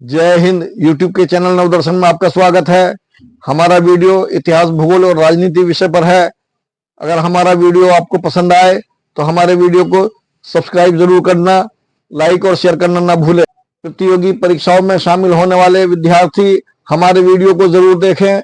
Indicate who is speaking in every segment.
Speaker 1: जय हिंद। यूट्यूब के चैनल नवदर्शन में आपका स्वागत है। हमारा वीडियो इतिहास, भूगोल और राजनीति विषय पर है। अगर हमारा वीडियो आपको पसंद आए तो हमारे वीडियो को सब्सक्राइब जरूर करना, लाइक और शेयर करना ना भूलें। प्रतियोगी परीक्षाओं में शामिल होने वाले विद्यार्थी हमारे वीडियो को जरूर देखें।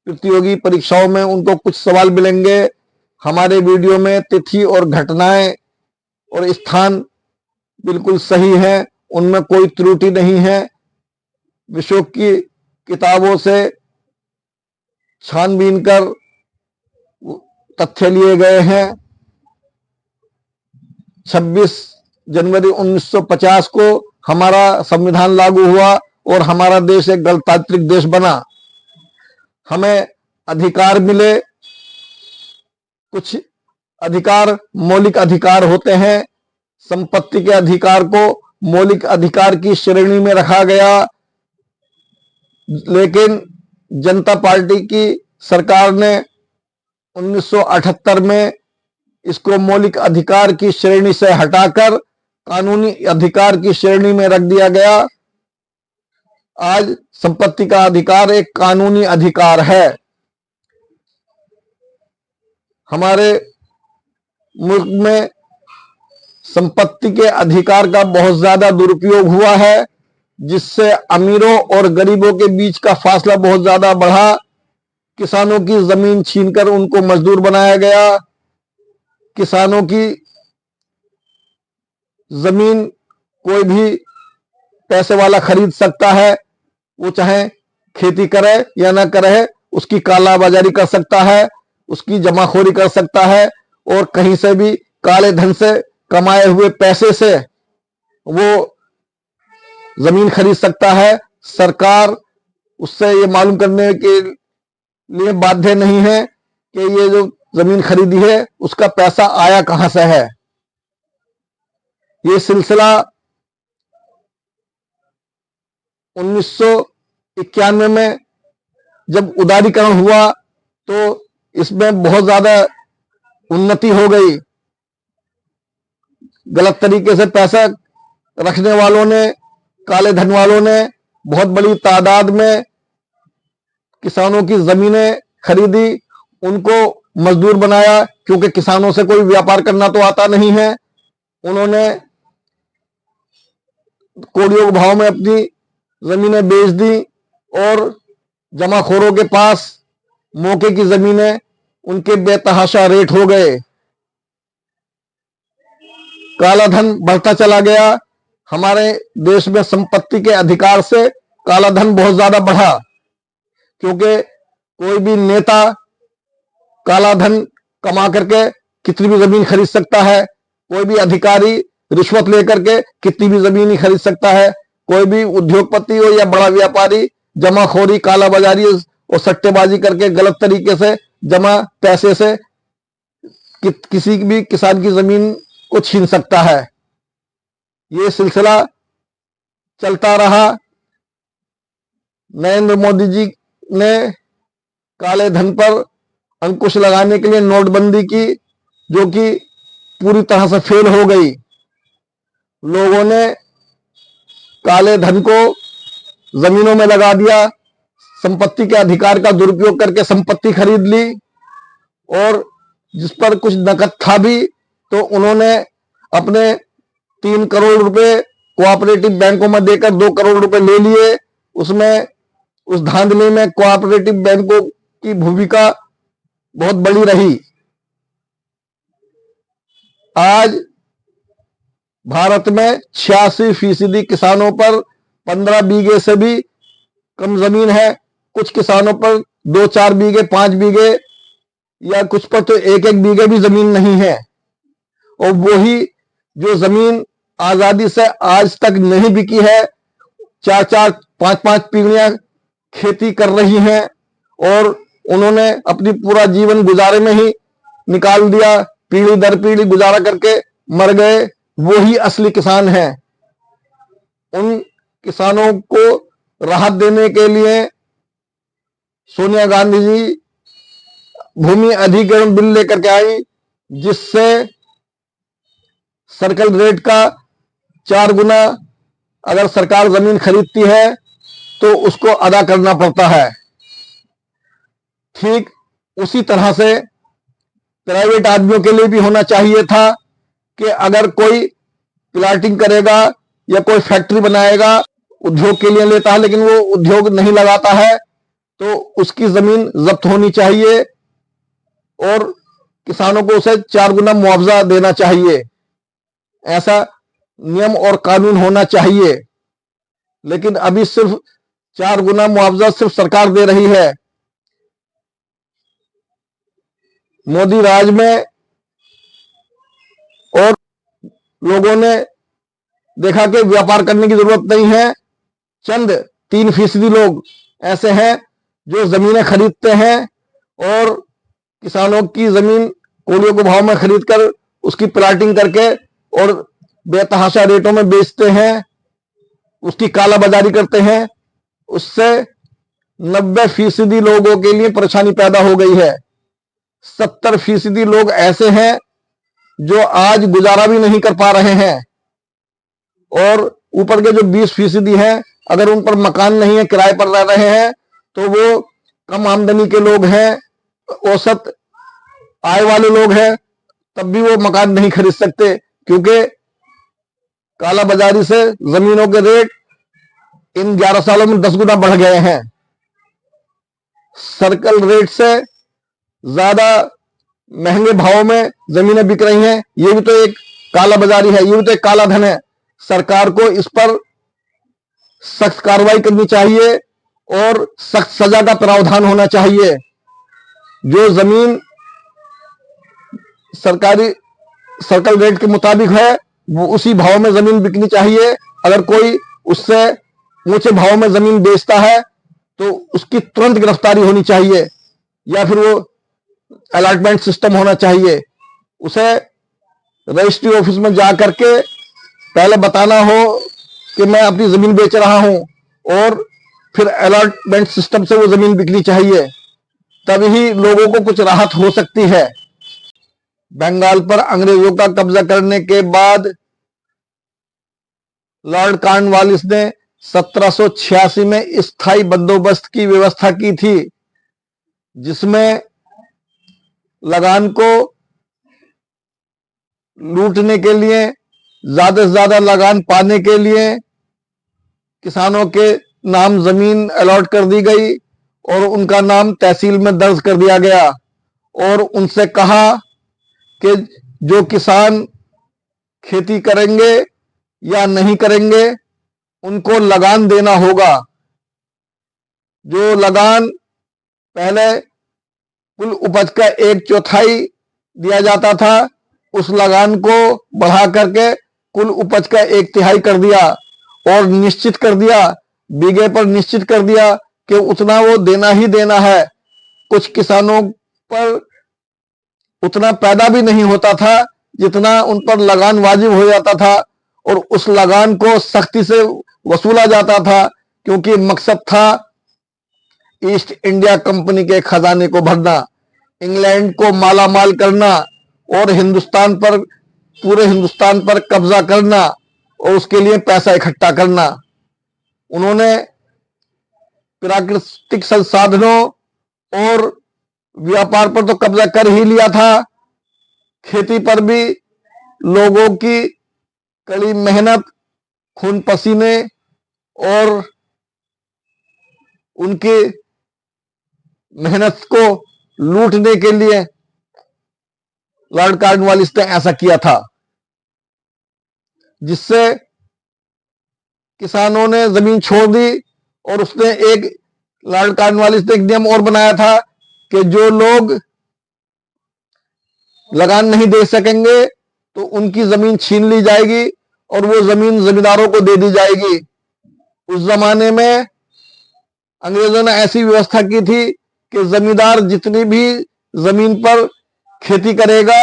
Speaker 1: प्रतियोगी परीक्षाओं में उनको कुछ सवाल मिलेंगे। हमारे वीडियो में तिथि और घटनाएं और स्थान बिल्कुल सही है, उनमें कोई त्रुटि नहीं है। विषयों की किताबों से छानबीन कर तथ्य लिए गए हैं। 26 जनवरी 1950 को हमारा संविधान लागू हुआ और हमारा देश एक गणतांत्रिक देश बना। हमें अधिकार मिले। कुछ अधिकार मौलिक अधिकार होते हैं। संपत्ति के अधिकार को मौलिक अधिकार की श्रेणी में रखा गया, लेकिन जनता पार्टी की सरकार ने 1978 में इसको मौलिक अधिकार की श्रेणी से हटाकर कानूनी अधिकार की श्रेणी में रख दिया गया। आज संपत्ति का अधिकार एक कानूनी अधिकार है। हमारे मुल्क में संपत्ति के अधिकार का बहुत ज्यादा दुरुपयोग हुआ है, जिससे अमीरों और गरीबों के बीच का फासला बहुत ज्यादा बढ़ा। किसानों की जमीन छीनकर उनको मजदूर बनाया गया। किसानों की जमीन कोई भी पैसे वाला खरीद सकता है, वो चाहे खेती करे या ना करे, उसकी कालाबाजारी कर सकता है, उसकी जमाखोरी कर सकता है और कहीं से भी काले धन से कमाए हुए पैसे से वो जमीन खरीद सकता है। सरकार उससे ये मालूम करने के लिए बाध्य नहीं है कि ये जो जमीन खरीदी है उसका पैसा आया कहां से है। ये सिलसिला 1991 में जब उदारीकरण हुआ तो इसमें बहुत ज्यादा उन्नति हो गई। गलत तरीके से पैसा रखने वालों ने, काले धन वालों ने बहुत बड़ी तादाद में किसानों की जमीनें खरीदी, उनको मजदूर बनाया, क्योंकि किसानों से कोई व्यापार करना तो आता नहीं है। उन्होंने कोड़ियों के भाव में अपनी जमीनें बेच दी और जमाखोरों के पास मौके की जमीनें उनके बेतहाशा रेट हो गए। काला धन बढ़ता चला गया। हमारे देश में संपत्ति के अधिकार से काला धन बहुत ज्यादा बढ़ा, क्योंकि कोई भी नेता काला धन कमा करके कितनी भी जमीन खरीद सकता है। कोई भी अधिकारी रिश्वत लेकर के कितनी भी जमीन ही खरीद सकता है। कोई भी उद्योगपति हो या बड़ा व्यापारी जमाखोरी, कालाबाजारी और सट्टेबाजी करके गलत तरीके से जमा पैसे से किसी भी किसान की जमीन को छीन सकता है। ये सिलसिला चलता रहा। नरेंद्र मोदी जी ने काले धन पर अंकुश लगाने के लिए नोटबंदी की, जो कि पूरी तरह से फेल हो गई। लोगों ने काले धन को जमीनों में लगा दिया, संपत्ति के अधिकार का दुरुपयोग करके संपत्ति खरीद ली, और जिस पर कुछ नकद था भी तो उन्होंने अपने 3 करोड़ रुपए कोऑपरेटिव बैंकों में देकर 2 करोड़ रुपए ले लिए। उसमें उस धांधली में कोऑपरेटिव बैंकों की भूमिका बहुत बड़ी रही। आज भारत में 86% किसानों पर 15 बीघे से भी कम जमीन है। कुछ किसानों पर 2-4 बीघे, 5 बीघे या कुछ पर तो 1-1 बीघे भी जमीन नहीं है। और वही जो जमीन आजादी से आज तक नहीं बिकी है, 4-4, 5-5 पीढ़ियां खेती कर रही हैं और उन्होंने अपनी पूरा जीवन गुजारे में ही निकाल दिया, पीढ़ी दर पीढ़ी गुजारा करके मर गए। वो ही असली किसान हैं। उन किसानों को राहत देने के लिए सोनिया गांधी जी भूमि अधिग्रहण बिल लेकर के आई, जिससे सर्कल रेट का 4 गुना अगर सरकार जमीन खरीदती है तो उसको अदा करना पड़ता है। ठीक उसी तरह से प्राइवेट आदमियों के लिए भी होना चाहिए था कि अगर कोई प्लाटिंग करेगा या कोई फैक्ट्री बनाएगा, उद्योग के लिए लेता है लेकिन वो उद्योग नहीं लगाता है, तो उसकी जमीन जब्त होनी चाहिए और किसानों को उसे 4 गुना मुआवजा देना चाहिए। ऐसा नियम और कानून होना चाहिए। लेकिन अभी सिर्फ 4 गुना मुआवजा सिर्फ सरकार दे रही है। मोदी राज में और लोगों ने देखा कि व्यापार करने की जरूरत नहीं है। चंद 3% लोग ऐसे हैं जो जमीनें खरीदते हैं और किसानों की जमीन कोड़ियों के भाव में खरीदकर उसकी प्लाटिंग करके और बेतहाशा रेटों में बेचते हैं, उसकी कालाबाजारी करते हैं। उससे 90% लोगों के लिए परेशानी पैदा हो गई है। 70% लोग ऐसे हैं जो आज गुजारा भी नहीं कर पा रहे हैं और ऊपर के जो 20% हैं, अगर उन पर मकान नहीं है, किराए पर रह रहे हैं, तो वो कम आमदनी के लोग हैं, औसत आय वाले लोग हैं, तब भी वो मकान नहीं खरीद सकते क्योंकि कालाबाजारी से जमीनों के रेट इन 11 सालों में 10 गुना बढ़ गए हैं। सर्कल रेट से ज्यादा महंगे भाव में जमीनें बिक रही हैं। ये भी तो एक कालाबाजारी है, ये भी तो एक काला धन है। सरकार को इस पर सख्त कार्रवाई करनी चाहिए और सख्त सजा का प्रावधान होना चाहिए। जो जमीन सरकारी सर्कल रेट के मुताबिक है वो उसी भाव में जमीन बिकनी चाहिए। अगर कोई उससे ऊंचे भाव में जमीन बेचता है तो उसकी तुरंत गिरफ्तारी होनी चाहिए या फिर वो अलॉटमेंट सिस्टम होना चाहिए। उसे रजिस्ट्री ऑफिस में जा करके पहले बताना हो कि मैं अपनी जमीन बेच रहा हूं और फिर अलॉटमेंट सिस्टम से वो जमीन बिकनी चाहिए, तभी लोगों को कुछ राहत हो सकती है। बंगाल पर अंग्रेजों का कब्जा करने के बाद लॉर्ड कॉर्नवालिस ने 1786 में स्थायी बंदोबस्त की व्यवस्था की थी, जिसमें लगान को लूटने के लिए, ज्यादा से ज्यादा लगान पाने के लिए किसानों के नाम जमीन अलॉट कर दी गई और उनका नाम तहसील में दर्ज कर दिया गया और उनसे कहा कि जो किसान खेती करेंगे या नहीं करेंगे उनको लगान देना होगा। जो लगान पहले कुल उपज का 1/4 दिया जाता था, उस लगान को बढ़ा करके कुल उपज का 1/3 कर दिया और निश्चित कर दिया, बीघे पर निश्चित कर दिया कि उतना वो देना ही देना है। कुछ किसानों पर उतना पैदा भी नहीं होता था जितना उन पर लगान वाजिब हो जाता था और उस लगान को सख्ती से वसूला जाता था, क्योंकि मकसद था ईस्ट इंडिया कंपनी के खजाने को भरना, इंग्लैंड को मालामाल करना और हिंदुस्तान पर, पूरे हिंदुस्तान पर कब्जा करना और उसके लिए पैसा इकट्ठा करना। उन्होंने प्राकृतिक संसाधनों और व्यापार पर तो कब्जा कर ही लिया था, खेती पर भी लोगों की कड़ी मेहनत, खून पसीने और उनकी मेहनत को लूटने के लिए लॉर्ड कॉर्नवालिस ने ऐसा किया था, जिससे किसानों ने जमीन छोड़ दी। और उसने एक, लॉर्ड कॉर्नवालिस ने एक नियम और बनाया था कि जो लोग लगान नहीं दे सकेंगे तो उनकी जमीन छीन ली जाएगी और वो जमीन जमींदारों को दे दी जाएगी। उस जमाने में अंग्रेजों ने ऐसी व्यवस्था की थी कि जमींदार जितनी भी जमीन पर खेती करेगा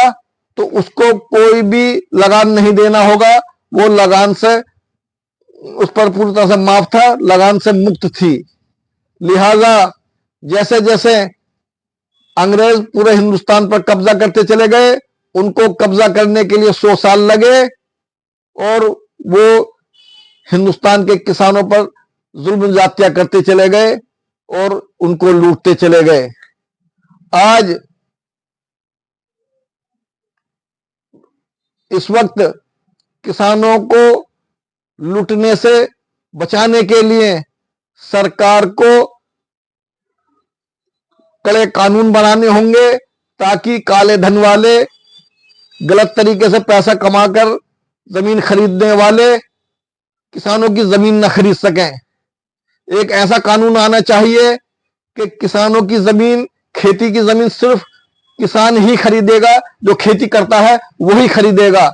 Speaker 1: तो उसको कोई भी लगान नहीं देना होगा, वो लगान से, उस पर पूरी तरह से माफ था, लगान से मुक्त थी। लिहाजा जैसे जैसे अंग्रेज पूरे हिंदुस्तान पर कब्जा करते चले गए, उनको कब्जा करने के लिए 100 साल लगे और वो हिंदुस्तान के किसानों पर जुल्म जातिया करते चले गए और उनको लूटते चले गए। आज इस वक्त किसानों को लूटने से बचाने के लिए सरकार को कड़े कानून बनाने होंगे, ताकि काले धन वाले, गलत तरीके से पैसा कमाकर जमीन खरीदने वाले किसानों की जमीन न खरीद सकें। एक ऐसा कानून आना चाहिए कि किसानों की जमीन, खेती की जमीन सिर्फ किसान ही खरीदेगा, जो खेती करता है वही खरीदेगा।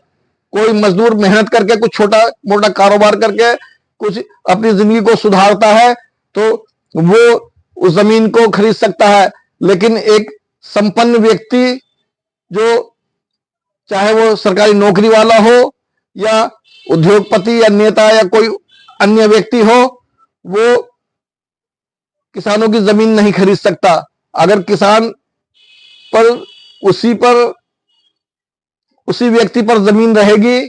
Speaker 1: कोई मजदूर मेहनत करके, कुछ छोटा मोटा कारोबार करके कुछ अपनी जिंदगी को सुधारता है तो वो उस जमीन को खरीद सकता है, लेकिन एक संपन्न व्यक्ति, जो चाहे वो सरकारी नौकरी वाला हो या उद्योगपति या नेता या कोई अन्य व्यक्ति हो, वो किसानों की जमीन नहीं खरीद सकता। अगर किसान पर उसी व्यक्ति पर जमीन रहेगी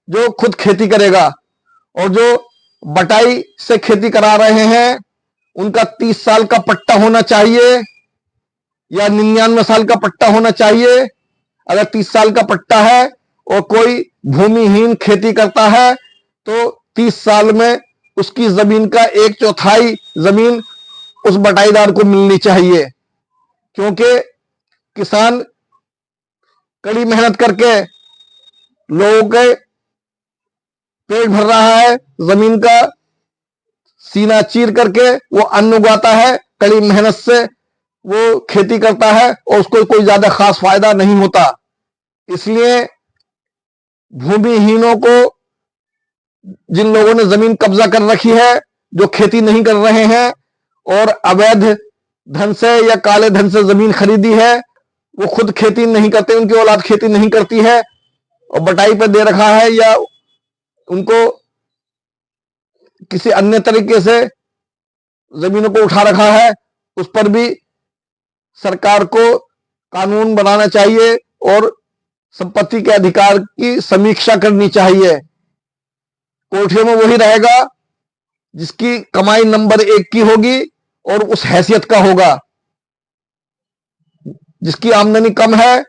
Speaker 1: जो खुद खेती करेगा, और जो बटाई से खेती करा रहे हैं उनका 30 साल का पट्टा होना चाहिए या 99 साल का पट्टा होना चाहिए। अगर 30 साल का पट्टा है और कोई भूमिहीन खेती करता है तो 30 साल में उसकी जमीन का 1/4 जमीन उस बटाईदार को मिलनी चाहिए, क्योंकि किसान कड़ी मेहनत करके लोगों के पेट भर रहा है, जमीन का सीना चीर करके वो अन्न उगाता है, कड़ी मेहनत से वो खेती करता है और उसको कोई ज्यादा खास फायदा नहीं होता। इसलिए भूमिहीनों को, जिन लोगों ने जमीन कब्जा कर रखी है, जो खेती नहीं कर रहे हैं और अवैध धन से या काले धन से जमीन खरीदी है, वो खुद खेती नहीं करते, उनकी औलाद खेती नहीं करती है और बटाई पर दे रखा है या उनको किसी अन्य तरीके से जमीनों को उठा रखा है, उस पर भी सरकार को कानून बनाना चाहिए और संपत्ति के अधिकार की समीक्षा करनी चाहिए। कोठियों में वही रहेगा जिसकी कमाई नंबर 1 की होगी और उस हैसियत का होगा। जिसकी आमदनी कम है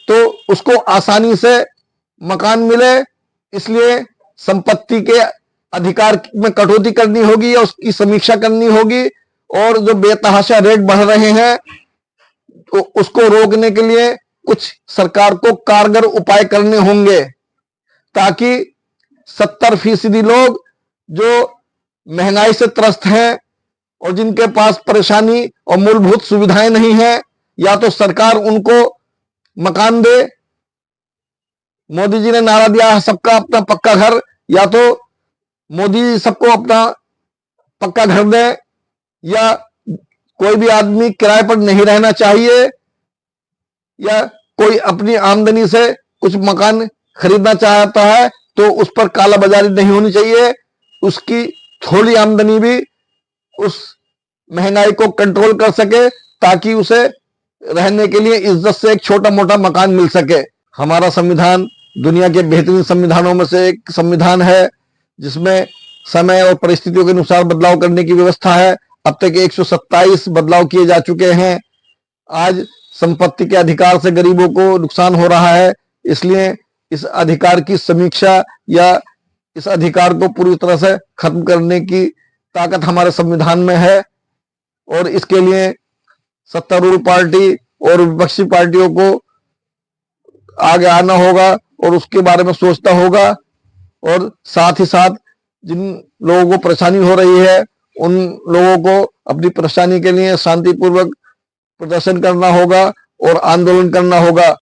Speaker 1: तो उसको आसानी से मकान मिले, इसलिए संपत्ति के अधिकार में कटौती करनी होगी या उसकी समीक्षा करनी होगी। और जो बेतहाशा रेट बढ़ रहे हैं तो उसको रोकने के लिए कुछ सरकार को कारगर उपाय करने होंगे, ताकि 70% लोग जो महंगाई से त्रस्त हैं और जिनके पास परेशानी और मूलभूत सुविधाएं नहीं है, या तो सरकार उनको मकान दे। मोदी जी ने नारा दिया है सबका अपना पक्का घर, या तो मोदी सबको अपना पक्का घर दे, या कोई भी आदमी किराए पर नहीं रहना चाहिए, या कोई अपनी आमदनी से कुछ मकान खरीदना चाहता है तो उस पर काला बाजारी नहीं होनी चाहिए। उसकी थोड़ी आमदनी भी उस महंगाई को कंट्रोल कर सके, ताकि उसे रहने के लिए इज्जत से एक छोटा मोटा मकान मिल सके। हमारा संविधान दुनिया के बेहतरीन संविधानों में से एक संविधान है, जिसमें समय और परिस्थितियों के अनुसार बदलाव करने की व्यवस्था है। अब तक 127 बदलाव किए जा चुके हैं। आज संपत्ति के अधिकार से गरीबों को नुकसान हो रहा है, इसलिए इस अधिकार की समीक्षा या इस अधिकार को पूरी तरह से खत्म करने की ताकत हमारे संविधान में है। और इसके लिए सत्तारूढ़ पार्टी और विपक्षी पार्टियों को आगे आना होगा और उसके बारे में सोचना होगा, और साथ ही साथ जिन लोगों को परेशानी हो रही है उन लोगों को अपनी परेशानी के लिए शांतिपूर्वक प्रदर्शन करना होगा और आंदोलन करना होगा।